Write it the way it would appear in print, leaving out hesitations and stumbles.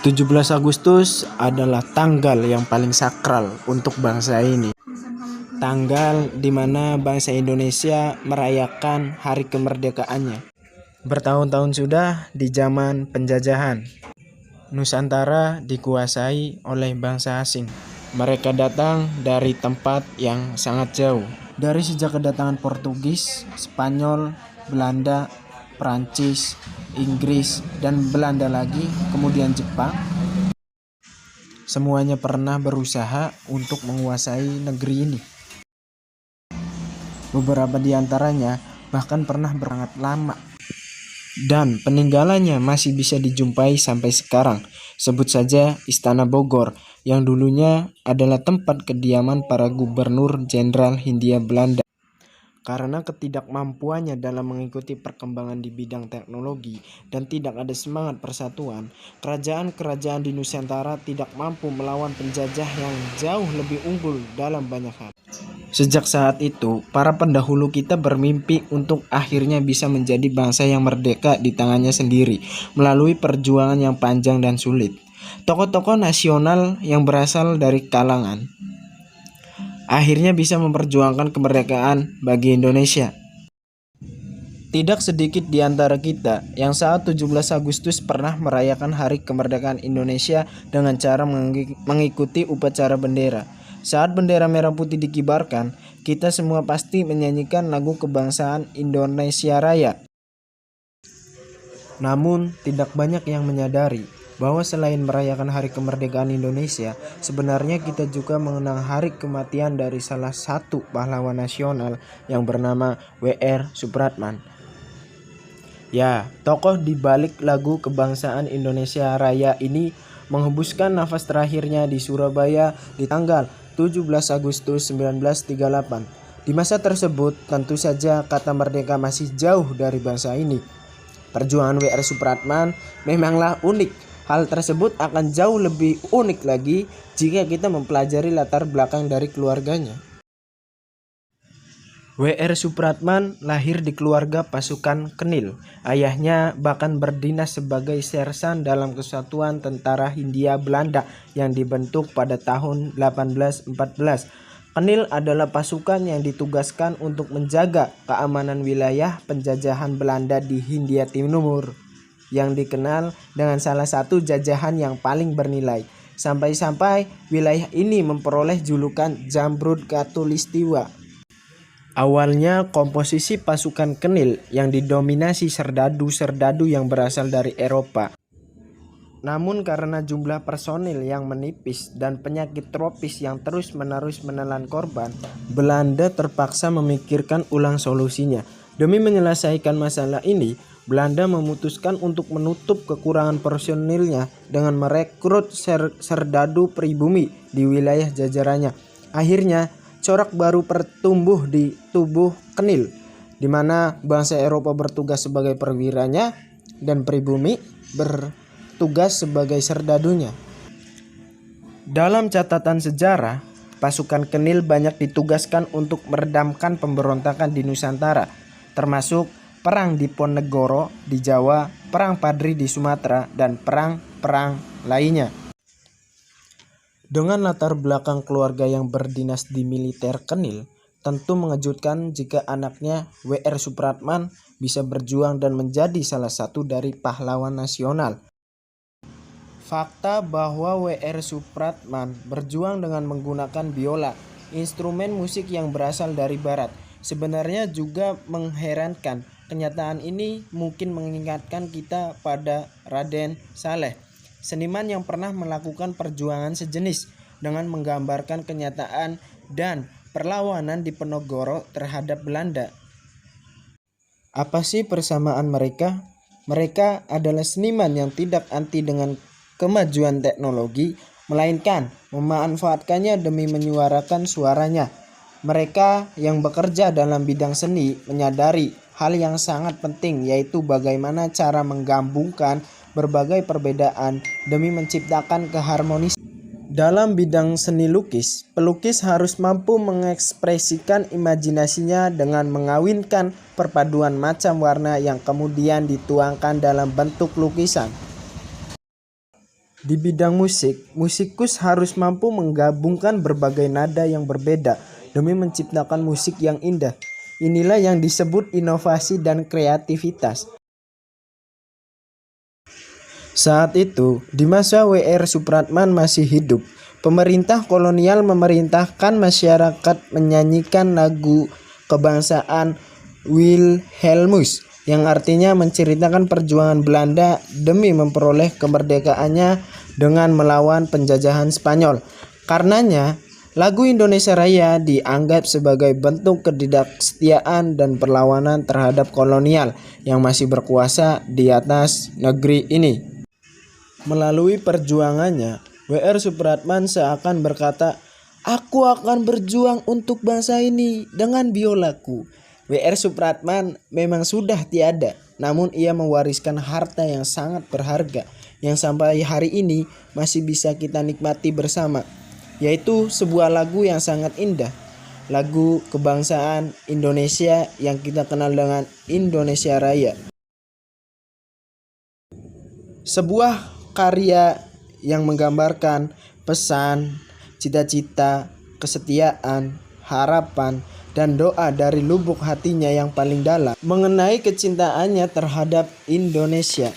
17 Agustus adalah tanggal yang paling sakral untuk bangsa ini. Tanggal di mana bangsa Indonesia merayakan hari kemerdekaannya. Bertahun-tahun sudah di zaman penjajahan, Nusantara dikuasai oleh bangsa asing. Mereka datang dari tempat yang sangat jauh. Dari sejak kedatangan Portugis, Spanyol, Belanda, Perancis, Inggris, dan Belanda lagi, kemudian Jepang, semuanya pernah berusaha untuk menguasai negeri ini. Beberapa di antaranya bahkan pernah berangkat lama. Dan peninggalannya masih bisa dijumpai sampai sekarang. Sebut saja Istana Bogor, yang dulunya adalah tempat kediaman para gubernur jenderal Hindia Belanda. Karena ketidakmampuannya dalam mengikuti perkembangan di bidang teknologi dan tidak ada semangat persatuan, kerajaan-kerajaan di Nusantara tidak mampu melawan penjajah yang jauh lebih unggul dalam banyak hal. Sejak saat itu, para pendahulu kita bermimpi untuk akhirnya bisa menjadi bangsa yang merdeka di tangannya sendiri melalui perjuangan yang panjang dan sulit. Tokoh-tokoh nasional yang berasal dari kalangan akhirnya bisa memperjuangkan kemerdekaan bagi Indonesia. Tidak sedikit di antara kita yang saat 17 Agustus pernah merayakan hari kemerdekaan Indonesia dengan cara mengikuti upacara bendera. Saat bendera merah putih dikibarkan, kita semua pasti menyanyikan lagu kebangsaan Indonesia Raya. Namun, tidak banyak yang menyadari bahwa selain merayakan hari kemerdekaan Indonesia, sebenarnya kita juga mengenang hari kematian dari salah satu pahlawan nasional yang bernama W.R. Supratman. Ya, tokoh di balik lagu kebangsaan Indonesia Raya ini menghembuskan nafas terakhirnya di Surabaya di tanggal 17 Agustus 1938. Di masa tersebut, tentu saja kata merdeka masih jauh dari bangsa ini. Perjuangan W.R. Supratman memanglah unik. Hal tersebut akan jauh lebih unik lagi jika kita mempelajari latar belakang dari keluarganya. W.R. Supratman lahir di keluarga pasukan Kenil. Ayahnya bahkan berdinas sebagai sersan dalam Kesatuan Tentara Hindia Belanda yang dibentuk pada tahun 1814. Kenil adalah pasukan yang ditugaskan untuk menjaga keamanan wilayah penjajahan Belanda di Hindia Timur, yang dikenal dengan salah satu jajahan yang paling bernilai. Sampai-sampai wilayah ini memperoleh julukan Zamrud Khatulistiwa. Awalnya komposisi pasukan Kenil yang didominasi serdadu-serdadu yang berasal dari Eropa. Namun karena jumlah personil yang menipis dan penyakit tropis yang terus-menerus menelan korban, Belanda terpaksa memikirkan ulang solusinya. Demi menyelesaikan masalah ini, Belanda memutuskan untuk menutup kekurangan personilnya dengan merekrut serdadu pribumi di wilayah jajarannya. Akhirnya, corak baru bertumbuh di tubuh Kenil, di mana bangsa Eropa bertugas sebagai perwiranya dan pribumi bertugas sebagai serdadunya. Dalam catatan sejarah, pasukan Kenil banyak ditugaskan untuk meredamkan pemberontakan di Nusantara, termasuk Perang Diponegoro di Jawa, Perang Padri di Sumatera, dan perang-perang lainnya. Dengan latar belakang keluarga yang berdinas di militer Kenil, tentu mengejutkan jika anaknya W.R. Supratman bisa berjuang dan menjadi salah satu dari pahlawan nasional. Fakta bahwa W.R. Supratman berjuang dengan menggunakan biola, instrumen musik yang berasal dari barat, sebenarnya juga mengherankan. Kenyataan ini mungkin mengingatkan kita pada Raden Saleh, seniman yang pernah melakukan perjuangan sejenis dengan menggambarkan kenyataan dan perlawanan Diponegoro terhadap Belanda. Apa sih persamaan mereka? Mereka adalah seniman yang tidak anti dengan kemajuan teknologi, melainkan memanfaatkannya demi menyuarakan suaranya. Mereka yang bekerja dalam bidang seni menyadari hal yang sangat penting, yaitu bagaimana cara menggabungkan berbagai perbedaan demi menciptakan keharmonisan. Dalam bidang seni lukis, pelukis harus mampu mengekspresikan imajinasinya dengan mengawinkan perpaduan macam warna yang kemudian dituangkan dalam bentuk lukisan. Di bidang musik, musikus harus mampu menggabungkan berbagai nada yang berbeda demi menciptakan musik yang indah. Inilah yang disebut inovasi dan kreativitas. Saat itu, di masa W.R. Supratman masih hidup, pemerintah kolonial memerintahkan masyarakat menyanyikan lagu kebangsaan Wilhelmus, yang artinya menceritakan perjuangan Belanda demi memperoleh kemerdekaannya dengan melawan penjajahan Spanyol. Karenanya, lagu Indonesia Raya dianggap sebagai bentuk ketidaksetiaan dan perlawanan terhadap kolonial yang masih berkuasa di atas negeri ini. Melalui perjuangannya, W.R. Supratman seakan berkata, "Aku akan berjuang untuk bangsa ini dengan biolaku." W.R. Supratman memang sudah tiada, namun ia mewariskan harta yang sangat berharga yang sampai hari ini masih bisa kita nikmati bersama, yaitu sebuah lagu yang sangat indah, lagu kebangsaan Indonesia yang kita kenal dengan Indonesia Raya. Sebuah karya yang menggambarkan pesan, cita-cita, kesetiaan, harapan, dan doa dari lubuk hatinya yang paling dalam mengenai kecintaannya terhadap Indonesia.